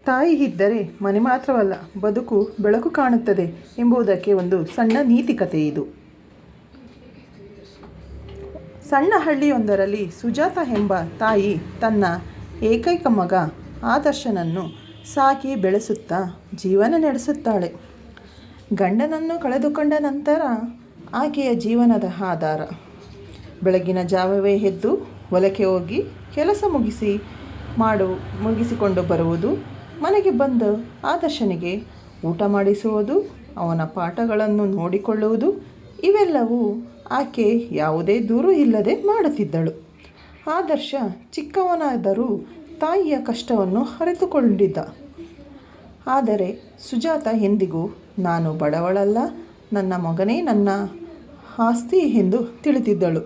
ತಾಯಿ ಇದ್ದರೆ ಮನೆ ಮಾತ್ರವಲ್ಲ ಬದುಕು ಬೆಳಕು ಕಾಣುತ್ತದೆ ಎಂಬುದಕ್ಕೆ ಒಂದು ಸಣ್ಣ ನೀತಿಕತೆ ಇದು. ಸಣ್ಣ ಹಳ್ಳಿಯೊಂದರಲ್ಲಿ ಸುಜಾತ ಎಂಬ ತಾಯಿ ತನ್ನ ಏಕೈಕ ಮಗ ಆದರ್ಶನನ್ನು ಸಾಕಿ ಬೆಳೆಸುತ್ತಾ ಜೀವನ ನಡೆಸುತ್ತಾಳೆ. ಗಂಡನನ್ನು ಕಳೆದುಕೊಂಡ ನಂತರ ಆಕೆಯ ಜೀವನದ ಆಧಾರ. ಬೆಳಗಿನ ಜಾವವೇ ಎದ್ದು ಹೊಲಕ್ಕೆ ಹೋಗಿ ಕೆಲಸ ಮುಗಿಸಿಕೊಂಡು ಬರುವುದು, ಮನೆಗೆ ಬಂದು ಆದರ್ಶನಿಗೆ ಊಟ ಮಾಡಿಸುವುದು, ಅವನ ಪಾಠಗಳನ್ನು ನೋಡಿಕೊಳ್ಳುವುದು, ಇವೆಲ್ಲವೂ ಆಕೆ ಯಾವುದೇ ದೂರು ಇಲ್ಲದೆ ಮಾಡುತ್ತಿದ್ದಳು. ಆದರ್ಶ ಚಿಕ್ಕವನಾದರೂ ತಾಯಿಯ ಕಷ್ಟವನ್ನು ಅರಿತುಕೊಂಡಿದ್ದ. ಆದರೆ ಸುಜಾತ ಎಂದಿಗೂ ನಾನು ಬಡವಳಲ್ಲ, ನನ್ನ ಮಗನೇ ನನ್ನ ಆಸ್ತಿ ಎಂದು ತಿಳಿದಿದ್ದಳು.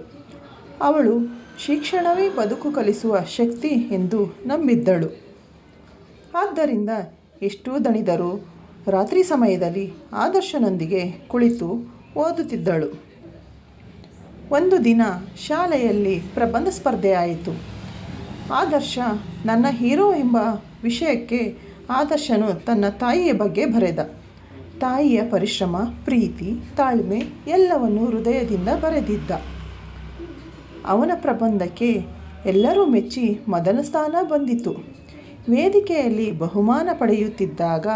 ಅವಳು ಶಿಕ್ಷಣವೇ ಬದುಕು ಕಲಿಸುವ ಶಕ್ತಿ ಎಂದು ನಂಬಿದ್ದಳು. ಆದ್ದರಿಂದ ಎಷ್ಟು ದಣಿದರೂ ರಾತ್ರಿ ಸಮಯದಲ್ಲಿ ಆದರ್ಶನೊಂದಿಗೆ ಕುಳಿತು ಓದುತ್ತಿದ್ದಳು. ಒಂದು ದಿನ ಶಾಲೆಯಲ್ಲಿ ಪ್ರಬಂಧ ಸ್ಪರ್ಧೆ ಆಯಿತು. ಆದರ್ಶ ನನ್ನ ಹೀರೋ ಎಂಬ ವಿಷಯಕ್ಕೆ ಆದರ್ಶನು ತನ್ನ ತಾಯಿಯ ಬಗ್ಗೆ ಬರೆದ. ತಾಯಿಯ ಪರಿಶ್ರಮ, ಪ್ರೀತಿ, ತಾಳ್ಮೆ ಎಲ್ಲವನ್ನು ಹೃದಯದಿಂದ ಬರೆದಿದ್ದ. ಅವನ ಪ್ರಬಂಧಕ್ಕೆ ಎಲ್ಲರೂ ಮೆಚ್ಚಿ ಮೊದಲ ಸ್ಥಾನ ಬಂದಿತು. ವೇದಿಕೆಯಲ್ಲಿ ಬಹುಮಾನ ಪಡೆಯುತ್ತಿದ್ದಾಗ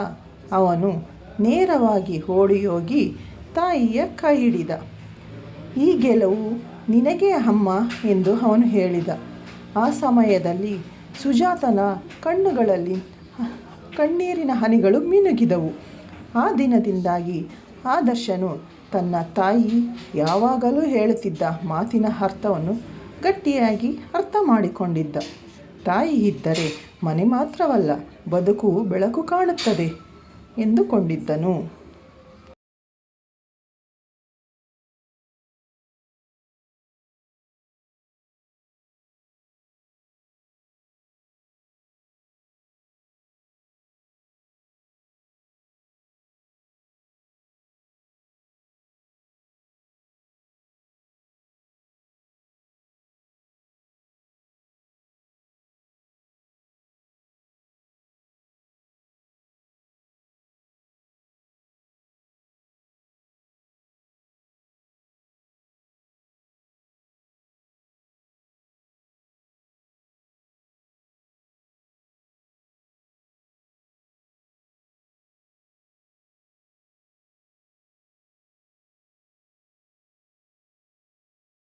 ಅವನು ನೇರವಾಗಿ ಓಡಿಹೋಗಿ ತಾಯಿಯ ಕೈ ಹಿಡಿದ. ಈ ಗೆಲುವು ನಿನಗೆ ಅಮ್ಮ ಎಂದು ಅವನು ಹೇಳಿದ. ಆ ಸಮಯದಲ್ಲಿ ಸುಜಾತನ ಕಣ್ಣುಗಳಲ್ಲಿ ಕಣ್ಣೀರಿನ ಹನಿಗಳು ಮಿನುಗಿದವು. ಆ ದಿನದಿಂದಾಗಿ ಆದರ್ಶನು ತನ್ನ ತಾಯಿ ಯಾವಾಗಲೂ ಹೇಳುತ್ತಿದ್ದ ಮಾತಿನ ಅರ್ಥವನ್ನು ಗಟ್ಟಿಯಾಗಿ ಅರ್ಥ ಮಾಡಿಕೊಂಡಿದ್ದ. ತಾಯಿ ಇದ್ದರೆ ಮನೆ ಮಾತ್ರವಲ್ಲ ಬದುಕು ಬೆಳಕು ಕಾಣುತ್ತದೆ ಎಂದುಕೊಂಡಿದ್ದನು.